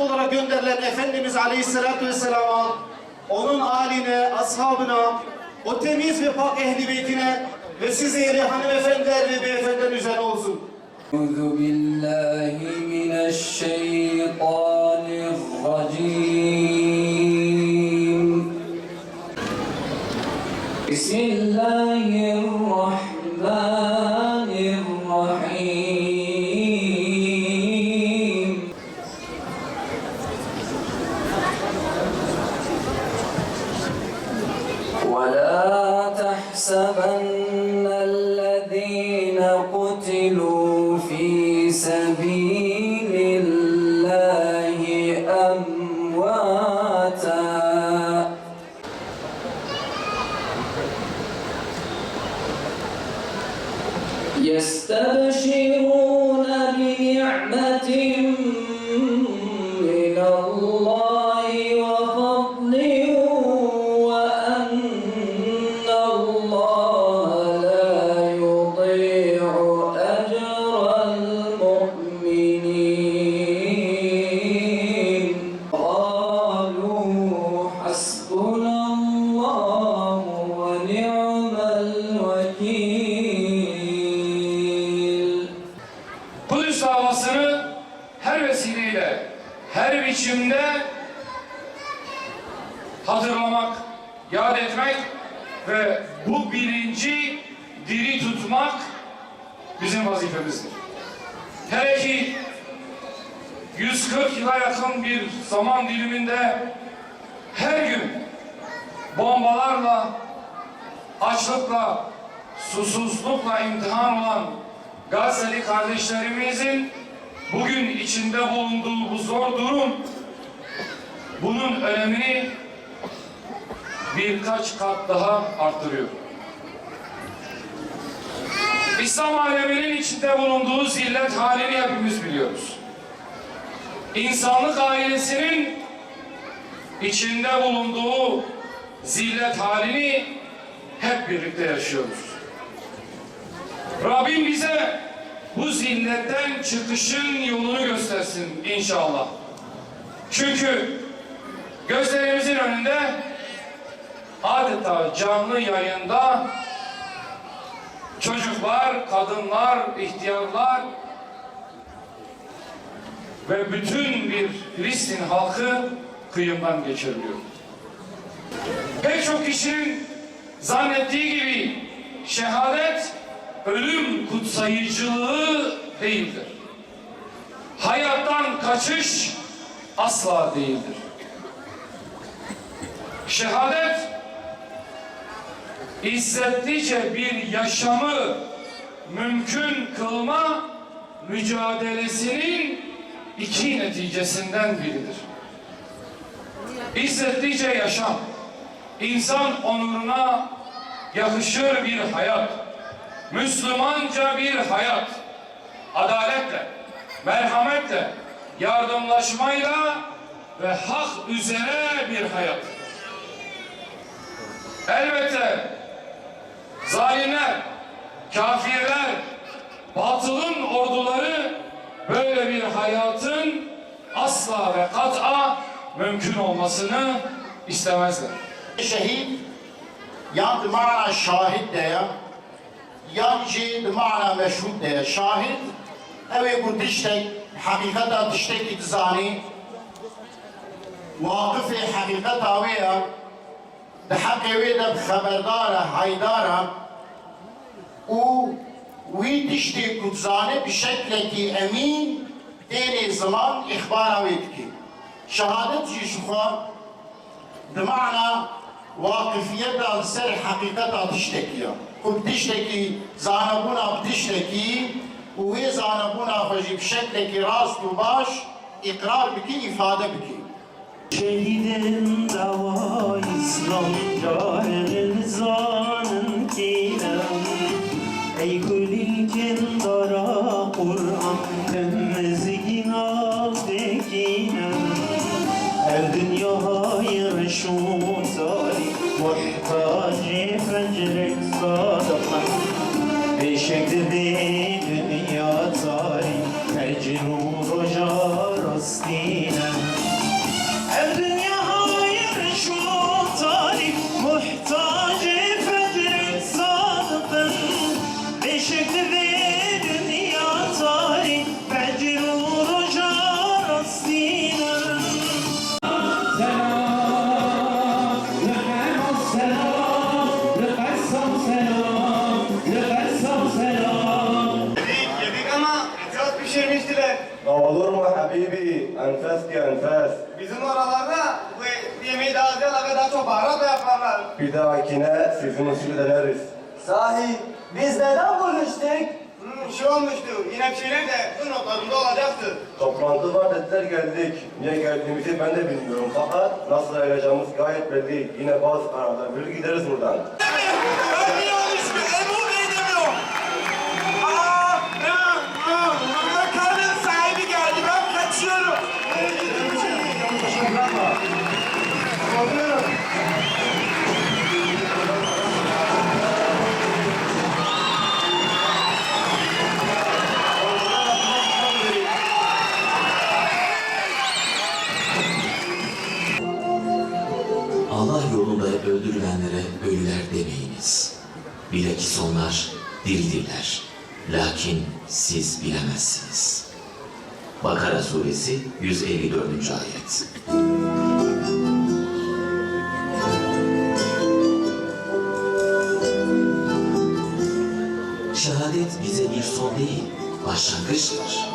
olarak gönderilen Efendimiz Aleyhisselatü Vesselam'a, onun âline, ashabına, o temiz ve pak ehli beytine ve siz değerli hanımefendiler ve beyefendiler üzerine olsun. Euzu billahi mineşşeytanirracim. Bismillahirrahmanirrahim. ولا تحسبن الذين قتلوا في سبيل الله أمواتا يستبشرون بنعمة من الله وفضل وأن الله لا يضيع أجر المؤمنين قالوا حسبنا الله ونعم الوكيل. Kudüs davasını her vesileyle, her biçimde hatırlamak, yad etmek ve bu bilinci diri tutmak bizim vazifemizdir. Hele ki 140 yıla yakın bir zaman diliminde her gün bombalarla, açlıkla, susuzlukla imtihan olan Gazze'li kardeşlerimizin bugün içinde bulunduğu bu zor durum, bunun önemini birkaç kat daha arttırıyor. İslam aleminin içinde bulunduğu zillet halini hepimiz biliyoruz. İnsanlık ailesinin içinde bulunduğu zillet halini hep birlikte yaşıyoruz. Rabbim bize bu zilletten çıkışın yolunu göstersin inşallah. Çünkü gözlerimizin önünde adeta canlı yayında çocuklar, kadınlar, ihtiyarlar ve bütün bir Filistin halkı kıyımdan geçiriliyor. Pek çok kişinin zannettiği gibi şehadet ölüm kutsayıcılığı değildir. Hayattan kaçış asla değildir. Şehadet İzzetlice bir yaşamı mümkün kılma mücadelesinin iki neticesinden biridir. İzzetlice yaşam, insan onuruna yakışır bir hayat, Müslümanca bir hayat, adaletle, merhametle, yardımlaşmayla ve hak üzere bir hayat. Elbette zalimler, kafirler, batılın orduları böyle bir hayatın asla ve kat'a mümkün olmasını istemezler. Şehit ya bima'na şahit de ya bima'na meşhud de şahit evi bu diştek hakikata diştek itzani vakıf hakikata veya بحق ويدا بخبردارة هايدارة ويدشتي كتزاني بشكل كي أمين تاني زمان إخبارا ويدكي شهادة جيشوخا بمعنى واقفية السر حقيقة تشتكي كنت تشتكي زانبونا بتشتكي وهي زانبونا فجي بشكل كي راس وباش إقرار بكي إفادة بكي Şehidim dava İslam cahil zanın kilem Ey kulil kendara Kur'an temmezgin avdekinem El dünya hayır şu tarih muhtaç فجرك صادقا بشكل دنيا طاري فجر ورجا رصدينا الدنيا غير شو طاري محتاج فجرك صادقا بشكل دنيا طاري فجر ورجا رصدينا Yedik ama biraz pişirmiştiler. Olur mu Habibi? Enfes ki enfes. Bizim oralarda bu yemeği daha az ve daha çok baharat yaparlar. Bir dahakine sizin usulü deneriz. Sahi biz neden buluştuk? Bir şey olmuştu. Yine bir şeyler de bu notlarında olacaktı. Toplantı var dediler geldik. Niye geldiğimizi ben de bilmiyorum. Fakat nasıl ayrılacağımız gayet belli. Yine bazı kararlar verir gideriz buradan. Allah yolunda öldürülenlere ölüler demeyiniz. Bilakis onlar diridirler. Lakin siz bilemezsiniz. Bakara suresi 154. ayet. Şehadet bize bir son değil, başlangıçtır.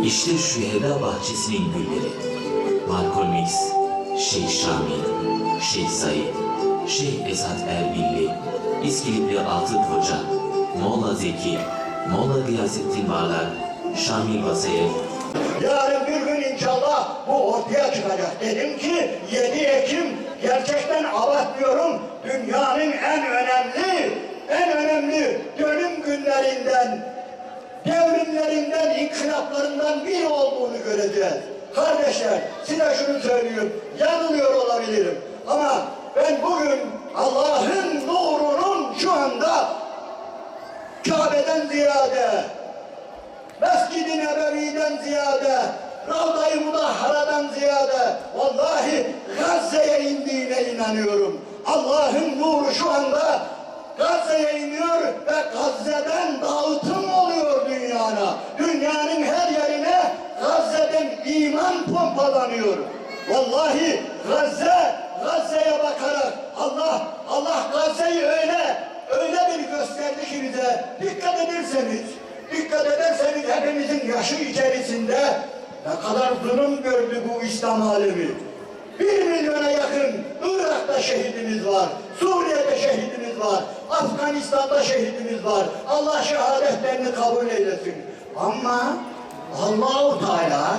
İşte şüheda bahçesinin gülleri. Malcolm X, Şeyh Şamil, Şeyh Said, Şeyh Esat Erbilli, İskilipli Atıf Hoca, Molla Zeki, Molla Gıyasettin Bağlar, Şamil Basayev. Yarın bir gün inşallah bu ortaya çıkacak. Dedim ki 7 Ekim gerçekten abartmıyorum. Dünyanın en önemli dönüm günlerinden, devrimlerinden, inkılaplarından biri olduğunu göreceğiz. Kardeşler, size şunu söylüyorum, yanılıyor olabilirim. Ama ben bugün Allah'ın nurunun şu anda Kabe'den ziyade, Mescid-i Nebevi'den ziyade, Ravda-i Mudahhara'dan ziyade, vallahi Gazze'ye indiğine inanıyorum. Allah'ın nuru şu anda Gazze'ye iniyor ve Gazze'den dağıtım oluyor dünyana. Dünyanın her yerine Gazze'den iman pompalanıyor. Vallahi Gazze'ye bakarak Allah Gazze'yi öyle bir gösterdi ki bize. Dikkat ederseniz hepimizin yaşı içerisinde ne kadar zulüm gördü bu İslam alemi. 1 milyona yakın Irak'ta şehidimiz var, Suriye'de şehidimiz var, Afganistan'da şehidimiz var. Allah şehadetlerini kabul eylesin. Ama Allah-u Teala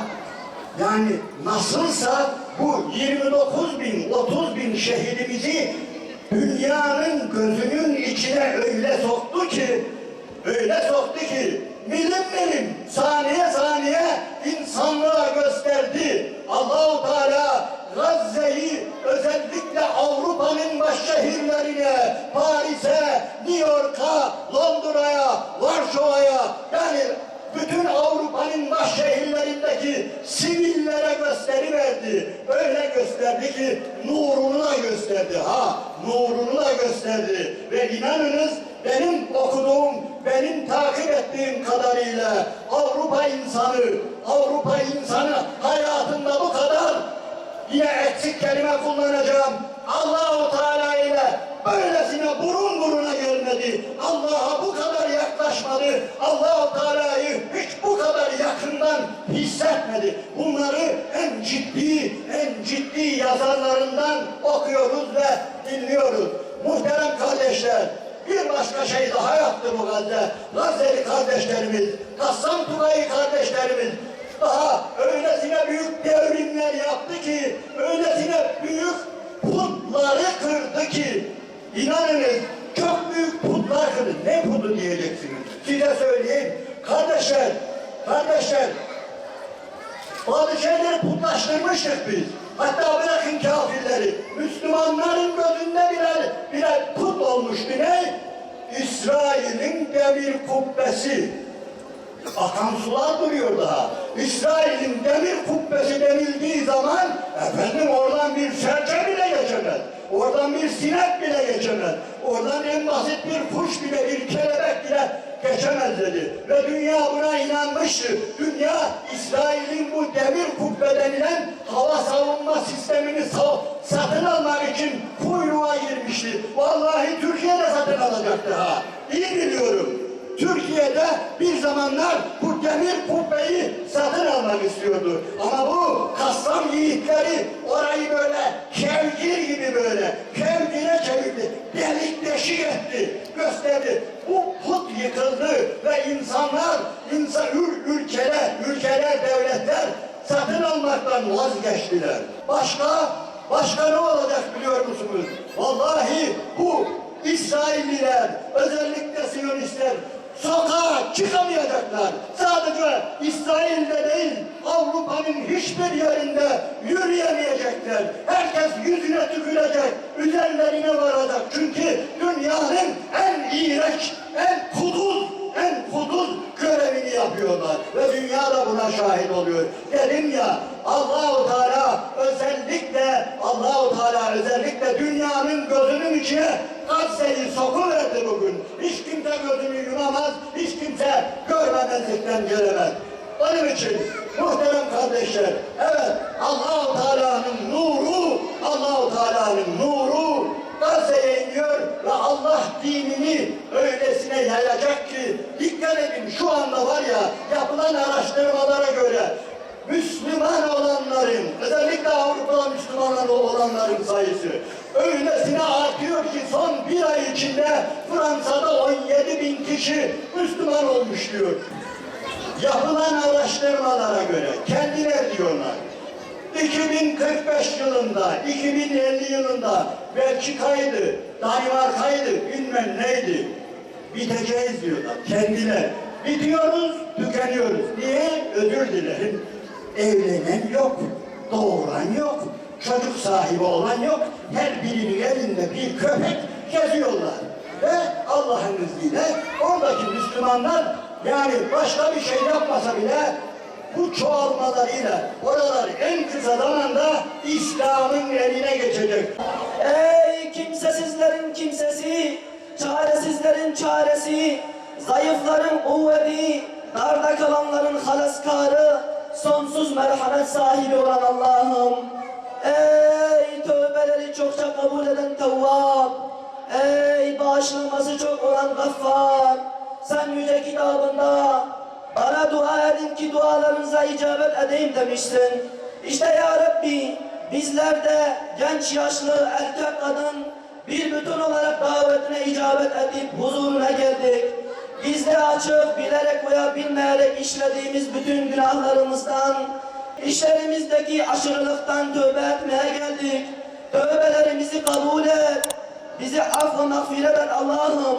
yani nasılsa bu 29 bin, 30 bin şehidimizi dünyanın gözünün içine öyle soktu ki milim saniye insanlığa gösterdi. Allah-u Teala Gazze'yi özellikle Avrupa'nın baş şehirlerine, Paris'e, New York'a, Londra'ya, Varşova'ya yani bütün Avrupa'nın baş şehirlerindeki sivillere gösteriverdi. Öyle gösterdi ki nurunu da gösterdi. Nurunu da gösterdi. Ve inanınız benim okuduğum, benim takip ettiğim kadarıyla Avrupa insanı hayatında bu kadar yine eksik kelime kullanacağım. Allah-u Teala ile böylesine burun buruna gelmedi. Allah'a bu kadar yaklaşmadı. Allah-u Teala'yı hiç bu kadar yakından hissetmedi. Bunları en ciddi yazarlarından okuyoruz ve dinliyoruz. Muhterem kardeşler, bir başka şey daha yaptı bu Gazze'li kardeşlerimiz, Kassam Tugay'ı kardeşlerimiz. Daha öylesine büyük devrimler yaptı ki, öylesine büyük putları kırdı ki, inanınız çok büyük putlar kırdı. Ne putu diyeceksiniz? Size söyleyeyim. Kardeşler, bazı şeyleri putlaştırmıştık biz. Hatta bırakın kafirleri, Müslümanların gözünde bile put olmuş. olmuştu ne? İsrail'in demir kubbesi. Akan sular duruyor daha. İsrail'in demir kubbesi denildiği zaman efendim oradan bir serçe bile geçemez. Oradan bir sinek bile geçemez. Oradan en basit bir kuş bile, bir kelebek bile geçemez dedi. Ve dünya buna inanmıştı. Dünya İsrail'in bu demir kubbe denilen hava savunma sistemini satın almak için kuyruğa girmişti. Vallahi Türkiye'de satın alacaktı ha. İyi biliyorum. Türkiye'de bir zamanlar bu demir kubbeyi satın almak istiyordu. Ama bu Kassam yiğitleri orayı böyle kevgir gibi böyle kevgire çevirdi. Delik deşik etti, gösterdi. Bu put yıkıldı ve ülkeler, devletler satın almaktan vazgeçtiler. Başka ne olacak biliyor musunuz? Vallahi bu İsrailliler, özellikle Siyonistler sokağa çıkamayacaklar. Sadece İsrail'de değil, Avrupa'nın hiçbir yerinde yürüyemeyecekler. Herkes yüzüne tükürecek, üzerlerine varacak. Çünkü dünyanın en iğrenç, en kuduz görevini yapıyorlar. Ve dünya da buna şahit oluyor. Dedim ya, Allahu Teala özellikle dünyanın gözünün içine Gazze'yi sokuverdi bugün. Hiç kimse gözünü yumamaz, hiç kimse görmemezlikten gelemez. Onun için muhterem kardeşler, evet Allahu Teala'nın nuru Gazze'ye iniyor ve Allah dinini öylesine yayacak ki dikkat edin şu anda var ya yapılan araştırmalara göre Müslüman olanların, özellikle Avrupa'da Müslüman olanların sayısı öylesine artıyor ki son bir ay içinde Fransa'da 17.000 kişi Müslüman olmuş diyor. Yapılan araştırmalara göre kendiler diyorlar. 2045 yılında, 2050 yılında Belçika'ydı, Danimarka'ydı, bilmem neydi. Biteceğiz diyorlar kendiler. Bitiyoruz, tükeniyoruz. Niye? Özür dilerim. Evlenen yok, doğuran yok, çocuk sahibi olan yok. Her birinin elinde bir köpek geziyorlar. Ve Allah'ın izniyle oradaki Müslümanlar yani başka bir şey yapmasa bile bu çoğalmalarıyla oralar en kısa zamanda İslam'ın eline geçecek. Ey kimsesizlerin kimsesi, çaresizlerin çaresi, zayıfların kuvveti, darda kalanların halaskarı, sonsuz merhamet sahibi olan Allah'ım. Ey tövbeleri çokça kabul eden Tevvab, ey bağışlanması çok olan Gaffar, sen yüce kitabında bana dua edin ki dualarınıza icabet edeyim demişsin. İşte ya Rabbi bizler de genç yaşlı erkek kadın bir bütün olarak davetine icabet edip huzuruna geldik. Bizleri açık bilerek veya bilmeyerek işlediğimiz bütün günahlarımızdan, işlerimizdeki aşırılıktan tövbe etmeye geldik. Tövbelerimizi kabul et. Bizi affı mağfiret et Allah'ım.